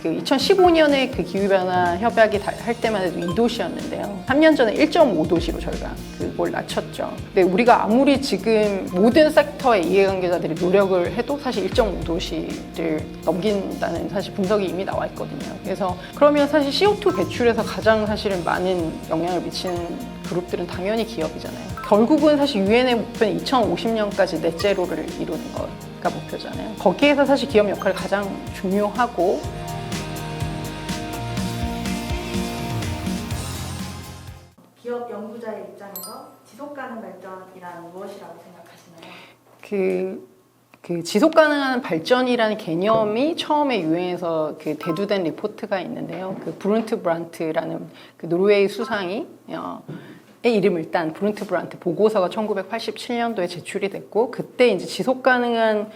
그 2015년에 그 기후변화 협약이 할 때만 해도 2도시였는데요. 3년 전에 1.5도시로 저희가 그걸 낮췄죠. 근데 우리가 아무리 지금 모든 섹터의 이해관계자들이 노력을 해도 사실 1.5도시를 넘긴다는 사실 분석이 이미 나와 있거든요. 그래서 그러면 사실 CO2 배출에서 가장 사실은 많은 영향을 미치는 그룹들은 당연히 기업이잖아요. 결국은 사실 유엔의 목표는 2050년까지 넷제로를 이루는 거가 목표잖아요. 거기에서 사실 기업 역할이 가장 중요하고 기업 연구자의 입장에서 지속가능 발전이란 무엇이라고 생각하시나요? 그 지속 가능한 발전이라는 개념이 처음에 유엔에서 그 대두된 리포트가 있는데요. 그 브룬트 브란트라는 그 노르웨이 수상이 이름을 딴 브룬트 브란트 보고서가 1987년도에 제출이 됐고, 그때 이제 지속 가능한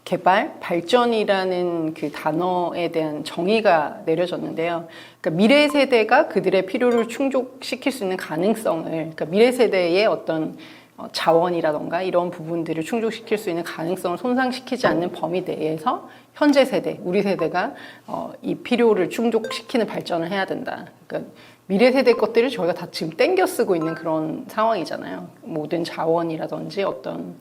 개발, 발전이라는 그 단어에 대한 정의가 내려졌는데요. 그러니까 미래 세대가 그들의 필요를 충족시킬 수 있는 가능성을, 그러니까 미래 세대의 어떤 자원이라던가 이런 부분들을 충족시킬 수 있는 가능성을 손상시키지 않는 범위 내에서 현재 세대, 우리 세대가 이 필요를 충족시키는 발전을 해야 된다. 그러니까 미래 세대 것들을 저희가 다 지금 땡겨 쓰고 있는 그런 상황이잖아요. 모든 자원이라든지 어떤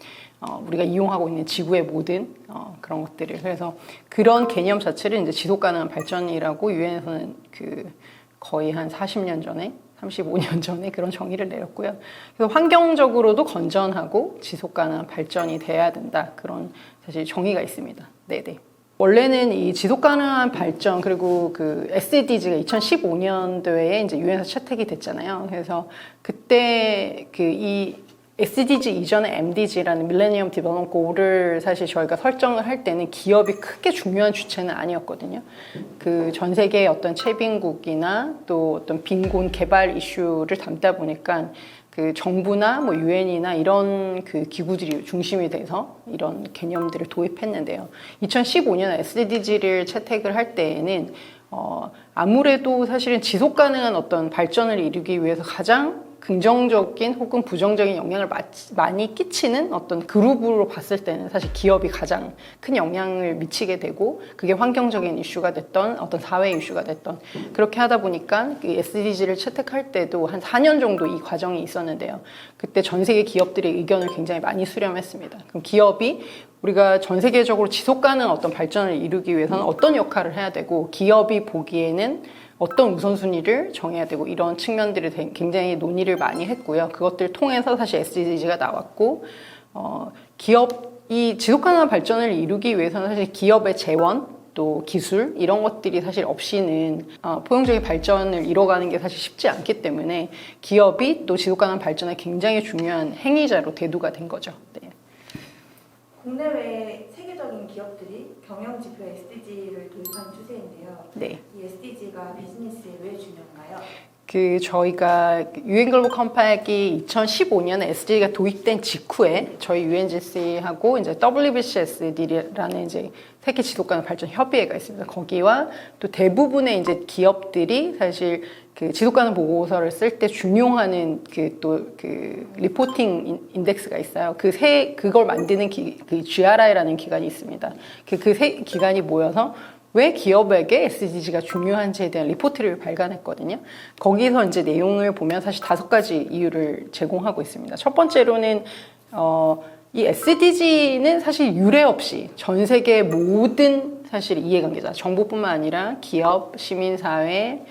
우리가 이용하고 있는 지구의 모든 그런 것들을. 그래서 그런 개념 자체를 이제 지속 가능한 발전이라고 유엔에서는 그 거의 한 40년 전에 35년 전에 그런 정의를 내렸고요. 그래서 환경적으로도 건전하고 지속 가능한 발전이 돼야 된다. 그런 사실 정의가 있습니다. 네네. 원래는 이 지속 가능한 발전 그리고 그 SDG가 2015년도에 이제 유엔에서 채택이 됐잖아요. 그래서 그때 그 이 SDG 이전에 MDG라는 밀레니엄 디벨롭먼트 골을 사실 저희가 설정을 할 때는 기업이 크게 중요한 주체는 아니었거든요. 그 전 세계의 어떤 채빈국이나 또 어떤 빈곤 개발 이슈를 담다 보니까 그 정부나 뭐 유엔이나 이런 그 기구들이 중심이 돼서 이런 개념들을 도입했는데요. 2015년에 SDG를 채택을 할 때에는 아무래도 사실은 지속 가능한 어떤 발전을 이루기 위해서 가장 긍정적인 혹은 부정적인 영향을 많이 끼치는 어떤 그룹으로 봤을 때는 사실 기업이 가장 큰 영향을 미치게 되고, 그게 환경적인 이슈가 됐던 어떤 사회 이슈가 됐던, 그렇게 하다 보니까 그 SDG를 채택할 때도 한 4년 정도 이 과정이 있었는데요. 그때 전 세계 기업들의 의견을 굉장히 많이 수렴했습니다. 그럼 기업이 우리가 전 세계적으로 지속 가능한 어떤 발전을 이루기 위해서는 어떤 역할을 해야 되고, 기업이 보기에는 어떤 우선순위를 정해야 되고, 이런 측면들을 굉장히 논의를 많이 했고요. 그것들 통해서 사실 SDG가 나왔고, 기업이 지속 가능한 발전을 이루기 위해서는 사실 기업의 재원, 또 기술 이런 것들이 사실 없이는 포용적인 발전을 이뤄가는 게 사실 쉽지 않기 때문에 기업이 또 지속 가능한 발전에 굉장히 중요한 행위자로 대두가 된 거죠. 네. 국내외 세계적인 기업들이 경영 지표 SDG를 도입하는 추세인데요. 네. 이 SDG가 비즈니스에 왜 중요한가요? 저희가 UN 글로벌 컴팩이 2015년에 SDG가 도입된 직후에 저희 UNGC하고 이제 WBCSD라는 이제 세계 지속 가능 발전 협의회가 있습니다. 거기와 또 대부분의 이제 기업들이 사실 그 지속 가능 보고서를 쓸 때 준용하는 그 리포팅 인덱스가 있어요. 그걸 만드는 그 GRI라는 기관이 있습니다. 그 세 기관이 모여서 왜 기업에게 SDG가 중요한지에 대한 리포트를 발간했거든요. 거기서 이제 내용을 보면 사실 5가지 이유를 제공하고 있습니다. 첫 번째로는 이 SDG는 사실 유례 없이 전 세계 모든 사실 이해관계자, 정부뿐만 아니라 기업, 시민사회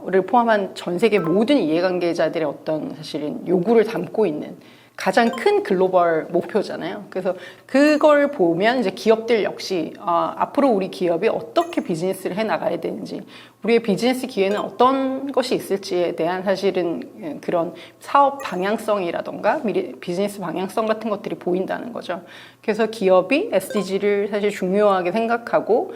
를 포함한 전 세계 모든 이해관계자들의 어떤 사실은 요구를 담고 있는 가장 큰 글로벌 목표잖아요. 그래서 그걸 보면 이제 기업들 역시 앞으로 우리 기업이 어떻게 비즈니스를 해 나가야 되는지, 우리의 비즈니스 기회는 어떤 것이 있을지에 대한 사실은 그런 사업 방향성이라던가 비즈니스 방향성 같은 것들이 보인다는 거죠. 그래서 기업이 SDG를 사실 중요하게 생각하고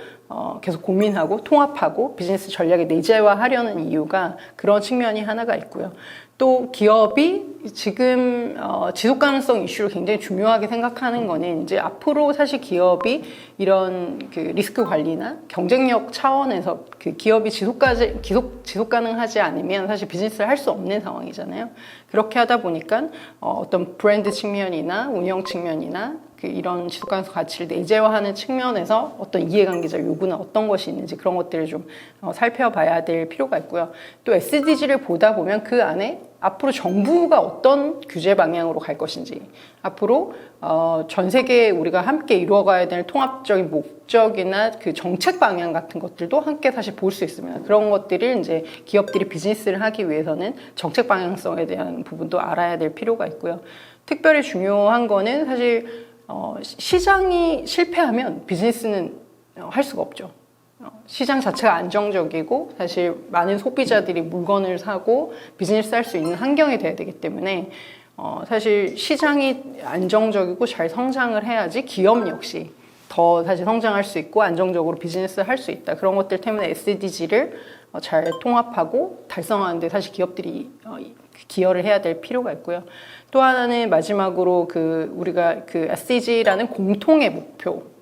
계속 고민하고 통합하고 비즈니스 전략에 내재화하려는 이유가 그런 측면이 하나가 있고요. 또 기업이 지금 지속 가능성 이슈를 굉장히 중요하게 생각하는 거는 이제 앞으로 사실 기업이 이런 그 리스크 관리나 경쟁력 차원에서 그 기업이 지속 가능하지 않으면 사실 비즈니스를 할 수 없는 상황이잖아요. 그렇게 하다 보니까 어떤 브랜드 측면이나 운영 측면이나 그 이런 지속가능성 가치를 내재화하는 측면에서 어떤 이해관계자 요구는 어떤 것이 있는지 그런 것들을 좀 살펴봐야 될 필요가 있고요. 또 SDG를 보다 보면 그 안에 앞으로 정부가 어떤 규제 방향으로 갈 것인지, 앞으로 전 세계에 우리가 함께 이루어가야 될 통합적인 목적이나 그 정책 방향 같은 것들도 함께 사실 볼 수 있습니다. 그런 것들을 이제 기업들이 비즈니스를 하기 위해서는 정책 방향성에 대한 부분도 알아야 될 필요가 있고요. 특별히 중요한 거는 사실 시장이 실패하면 비즈니스는 할 수가 없죠. 시장 자체가 안정적이고 사실 많은 소비자들이 물건을 사고 비즈니스 할 수 있는 환경이 돼야 되기 때문에 사실 시장이 안정적이고 잘 성장을 해야지 기업 역시 더 사실 성장할 수 있고 안정적으로 비즈니스를 할 수 있다. 그런 것들 때문에 SDG를 잘 통합하고 달성하는데 사실 기업들이 기여를 해야 될 필요가 있고요. 또 하나는 마지막으로 우리가 SDG라는 공통의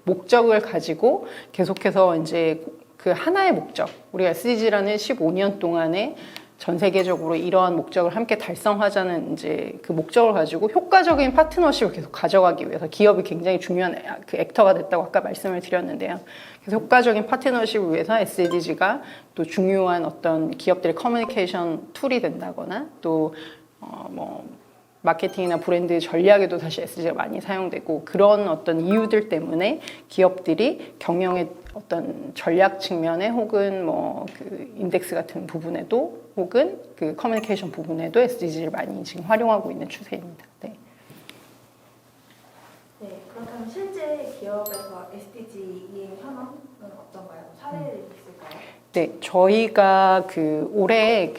목적을 가지고 계속해서 이제 그 하나의 목적, 우리가 SDG라는 15년 동안에 전 세계적으로 이러한 목적을 함께 달성하자는 이제 그 목적을 가지고 효과적인 파트너십을 계속 가져가기 위해서 기업이 굉장히 중요한 그 액터가 됐다고 아까 말씀을 드렸는데요. 그래서 효과적인 파트너십을 위해서 SDG가 또 중요한 어떤 기업들의 커뮤니케이션 툴이 된다거나 또 마케팅이나 브랜드 전략에도 사실 SDG가 많이 사용되고 그런 어떤 이유들 때문에 기업들이 경영의 어떤 전략 측면에 혹은 그 인덱스 같은 부분에도 혹은 그 커뮤니케이션 부분에도 SDG를 많이 지금 활용하고 있는 추세입니다. 네. 네, 그렇다면 실제 기업에서 SDG 이행 현황은 어떤가요? 사례를 있을까요? 네, 저희가 올해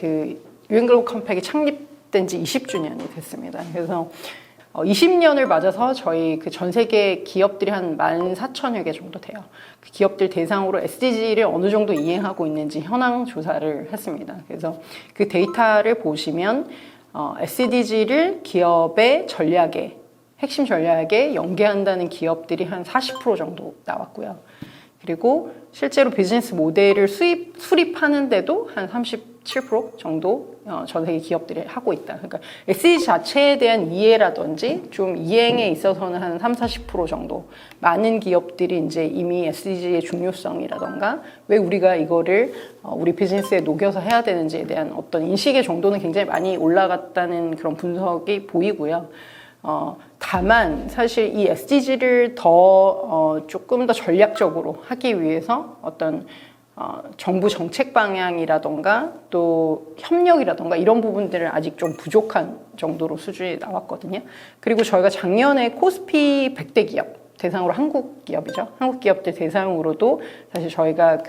유엔글로벌 컴팩이 창립된 지 20주년이 됐습니다. 그래서 20년을 맞아서 저희 전 세계 기업들이 한 14,000여 개 정도 돼요. 그 기업들 대상으로 SDG를 어느 정도 이행하고 있는지 현황 조사를 했습니다. 그래서 그 데이터를 보시면 SDG를 기업의 전략에, 핵심 전략에 연계한다는 기업들이 한 40% 정도 나왔고요. 그리고 실제로 비즈니스 모델을 수립하는데도 한 37% 정도 전 세계 기업들이 하고 있다. 그러니까 SDG 자체에 대한 이해라든지 좀 이행에 있어서는 한 30-40% 정도 많은 기업들이 이제 이미 SDG의 중요성이라던가 왜 우리가 이거를 우리 비즈니스에 녹여서 해야 되는지에 대한 어떤 인식의 정도는 굉장히 많이 올라갔다는 그런 분석이 보이고요. 다만 사실 이 SDG를 조금 더 전략적으로 하기 위해서 어떤 정부 정책 방향이라던가 또 협력이라던가 이런 부분들은 아직 좀 부족한 정도로 수준이 나왔거든요. 그리고 저희가 작년에 코스피 100대 기업 대상으로 한국 기업이죠. 한국 기업들 대상으로도 사실 저희가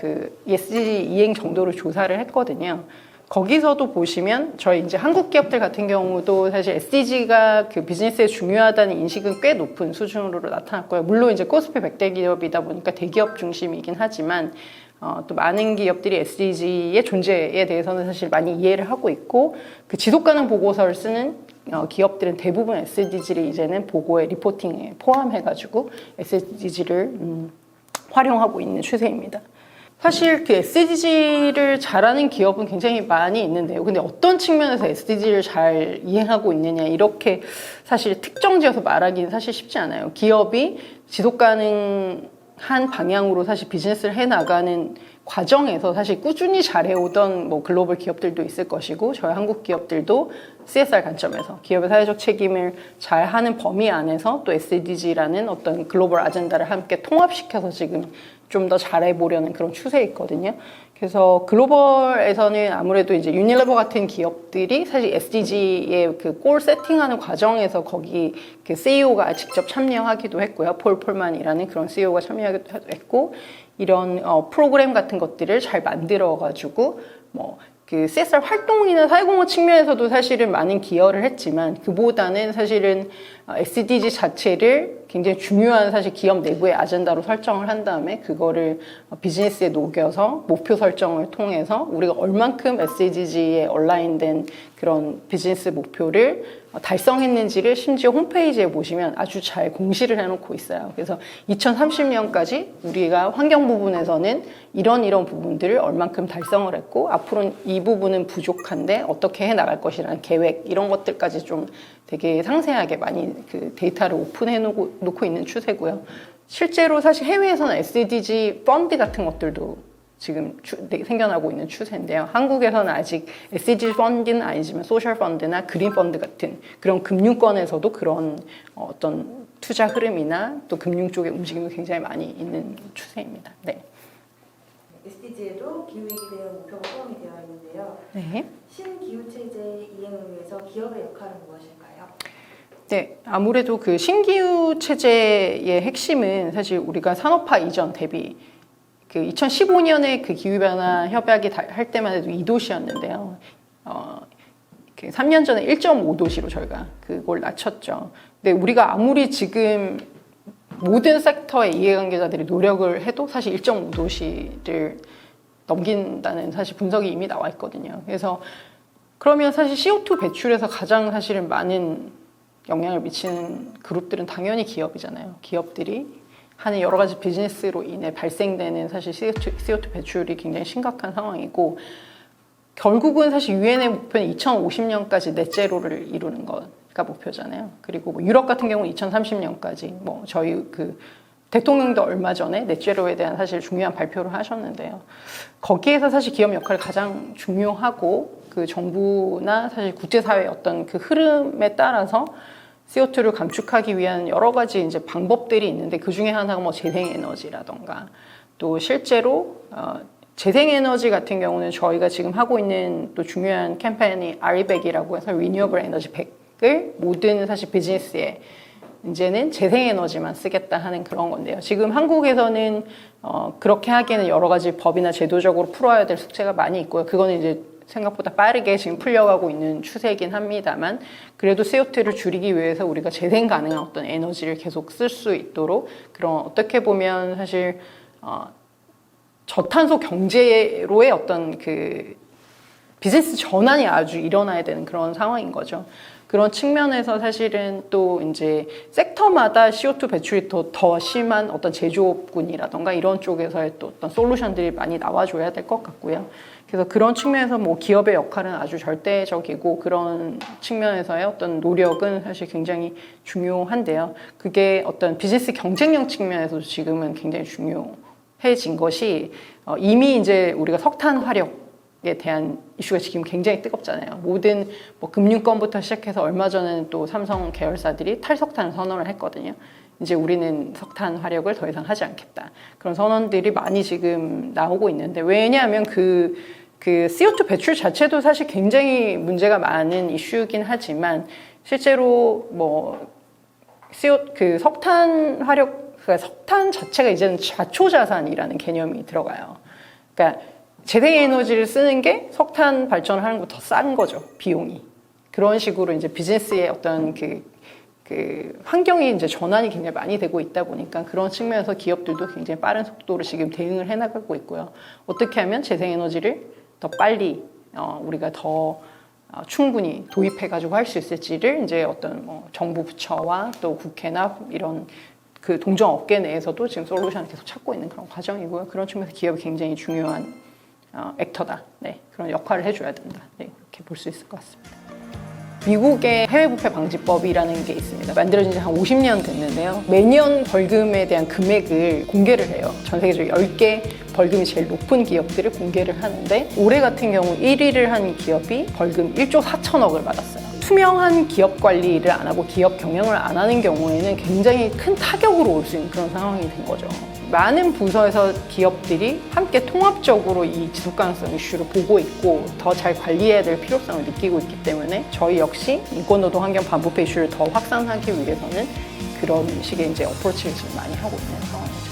ESG 이행 정도를 조사를 했거든요. 거기서도 보시면 저희 이제 한국 기업들 같은 경우도 사실 SDG가 비즈니스에 중요하다는 인식은 꽤 높은 수준으로 나타났고요. 물론 이제 코스피 100대 기업이다 보니까 대기업 중심이긴 하지만 또 많은 기업들이 SDG의 존재에 대해서는 사실 많이 이해를 하고 있고 그 지속가능 보고서를 쓰는 기업들은 대부분 SDG를 이제는 보고에 리포팅에 포함해가지고 SDG를 활용하고 있는 추세입니다. 사실 SDG를 잘하는 기업은 굉장히 많이 있는데요. 근데 어떤 측면에서 SDG를 잘 이행하고 있느냐 이렇게 사실 특정지어서 말하기는 사실 쉽지 않아요. 기업이 지속가능한 방향으로 사실 비즈니스를 해나가는 과정에서 사실 꾸준히 잘해오던 글로벌 기업들도 있을 것이고 저희 한국 기업들도 CSR 관점에서 기업의 사회적 책임을 잘하는 범위 안에서 또 SDG라는 어떤 글로벌 아젠다를 함께 통합시켜서 지금 좀 더 잘해보려는 그런 추세에 있거든요. 그래서 글로벌에서는 아무래도 이제 유니레버 같은 기업들이 사실 SDG의 골 세팅하는 과정에서 거기 CEO가 직접 참여하기도 했고요. 폴 폴만이라는 그런 CEO가 참여하기도 했고 이런 프로그램 같은 것들을 잘 만들어가지고 CSR 활동이나 사회공헌 측면에서도 사실은 많은 기여를 했지만 그보다는 사실은 SDG 자체를 굉장히 중요한 사실 기업 내부의 아젠다로 설정을 한 다음에 그거를 비즈니스에 녹여서 목표 설정을 통해서 우리가 얼만큼 SDG에 얼라인된 그런 비즈니스 목표를 달성했는지를 심지어 홈페이지에 보시면 아주 잘 공시를 해놓고 있어요. 그래서 2030년까지 우리가 환경 부분에서는 이런 부분들을 얼만큼 달성을 했고 앞으로는 이 부분은 부족한데 어떻게 해나갈 것이라는 계획 이런 것들까지 좀 되게 상세하게 많이 많은 그 데이터를 오픈해 놓고 있는 추세고요. 실제로 사실 해외에서는 SDG 펀드 같은 것들도 지금 생겨나고 있는 추세인데요. 한국에서는 아직 SDG 펀드는 아니지만 소셜 펀드나 그린 펀드 같은 그런 금융권에서도 그런 어떤 투자 흐름이나 또 금융 쪽의 움직임이 굉장히 많이 있는 추세입니다. 네. SDG에도 기후위기 대응 목표가 포함이 되어 있는데요. 네. 신기후체제 이행을 위해서 기업의 역할은 무엇일까요? 네, 아무래도 그 신기후 체제의 핵심은 사실 우리가 산업화 이전 대비 그 2015년에 그 기후변화 협약이 할 때만 해도 2도시였는데요. 그 3년 전에 1.5도시로 저희가 그걸 낮췄죠. 근데 우리가 아무리 지금 모든 섹터의 이해관계자들이 노력을 해도 사실 1.5도시를 넘긴다는 사실 분석이 이미 나와 있거든요. 그래서 그러면 사실 CO2 배출에서 가장 사실은 많은 영향을 미치는 그룹들은 당연히 기업이잖아요. 기업들이 하는 여러 가지 비즈니스로 인해 발생되는 사실 CO2 배출이 굉장히 심각한 상황이고 결국은 사실 유엔의 목표는 2050년까지 넷제로를 이루는 거가 목표잖아요. 그리고 뭐 유럽 같은 경우는 2030년까지 뭐 저희 그 대통령도 얼마 전에 넷제로에 대한 사실 중요한 발표를 하셨는데요. 거기에서 사실 기업 역할이 가장 중요하고 그 정부나 사실 국제사회의 어떤 그 흐름에 따라서 CO2를 감축하기 위한 여러 가지 이제 방법들이 있는데 그 중에 하나가 뭐 재생에너지라던가 또 실제로 재생에너지 같은 경우는 저희가 지금 하고 있는 또 중요한 캠페인이 RE100이라고 해서 Renewable Energy 100을 모든 사실 비즈니스에 이제는 재생에너지만 쓰겠다 하는 그런 건데요. 지금 한국에서는 그렇게 하기에는 여러 가지 법이나 제도적으로 풀어야 될 숙제가 많이 있고요. 그거는 이제 생각보다 빠르게 지금 풀려가고 있는 추세이긴 합니다만 그래도 CO2를 줄이기 위해서 우리가 재생 가능한 어떤 에너지를 계속 쓸 수 있도록 그런 어떻게 보면 사실 저탄소 경제로의 어떤 그 비즈니스 전환이 아주 일어나야 되는 그런 상황인 거죠. 그런 측면에서 사실은 또 이제 섹터마다 CO2 배출이 더 심한 어떤 제조업군이라던가 이런 쪽에서의 또 어떤 솔루션들이 많이 나와줘야 될 것 같고요. 그래서 그런 측면에서 뭐 기업의 역할은 아주 절대적이고 그런 측면에서의 어떤 노력은 사실 굉장히 중요한데요. 그게 어떤 비즈니스 경쟁력 측면에서도 지금은 굉장히 중요해진 것이 이미 이제 우리가 석탄 화력에 대한 이슈가 지금 굉장히 뜨겁잖아요. 모든 뭐 금융권부터 시작해서 얼마 전에는 또 삼성 계열사들이 탈석탄 선언을 했거든요. 이제 우리는 석탄 화력을 더 이상 하지 않겠다. 그런 선언들이 많이 지금 나오고 있는데 왜냐하면 그 CO2 배출 자체도 사실 굉장히 문제가 많은 이슈이긴 하지만 실제로 뭐 그 석탄 화력, 그러니까 석탄 자체가 이제는 자초자산이라는 개념이 들어가요. 그러니까 재생에너지를 쓰는 게 석탄 발전을 하는 것보다 더 싼 거죠, 비용이. 그런 식으로 이제 비즈니스의 어떤 그 환경이 이제 전환이 굉장히 많이 되고 있다 보니까 그런 측면에서 기업들도 굉장히 빠른 속도로 지금 대응을 해나가고 있고요. 어떻게 하면 재생에너지를 더 빨리 우리가 더 충분히 도입해가지고 할 수 있을지를 이제 어떤 뭐 정부 부처와 또 국회나 이런 그 동종업계 내에서도 지금 솔루션을 계속 찾고 있는 그런 과정이고요. 그런 측면에서 기업이 굉장히 중요한 액터다. 네, 그런 역할을 해줘야 된다. 네, 이렇게 볼 수 있을 것 같습니다. 미국의 해외부패 방지법이라는 게 있습니다. 만들어진 지 한 50년 됐는데요. 매년 벌금에 대한 금액을 공개를 해요. 전 세계적으로 10개 벌금이 제일 높은 기업들을 공개를 하는데 올해 같은 경우 1위를 한 기업이 벌금 1조 4천억을 받았어요. 투명한 기업 관리를 안 하고 기업 경영을 안 하는 경우에는 굉장히 큰 타격으로 올 수 있는 그런 상황이 된 거죠. 많은 부서에서 기업들이 함께 통합적으로 이 지속가능성 이슈를 보고 있고 더 잘 관리해야 될 필요성을 느끼고 있기 때문에 저희 역시 인권노동 환경 반부패 이슈를 더 확산하기 위해서는 그런 식의 이제 어프로치를 지금 많이 하고 있는 상황이죠.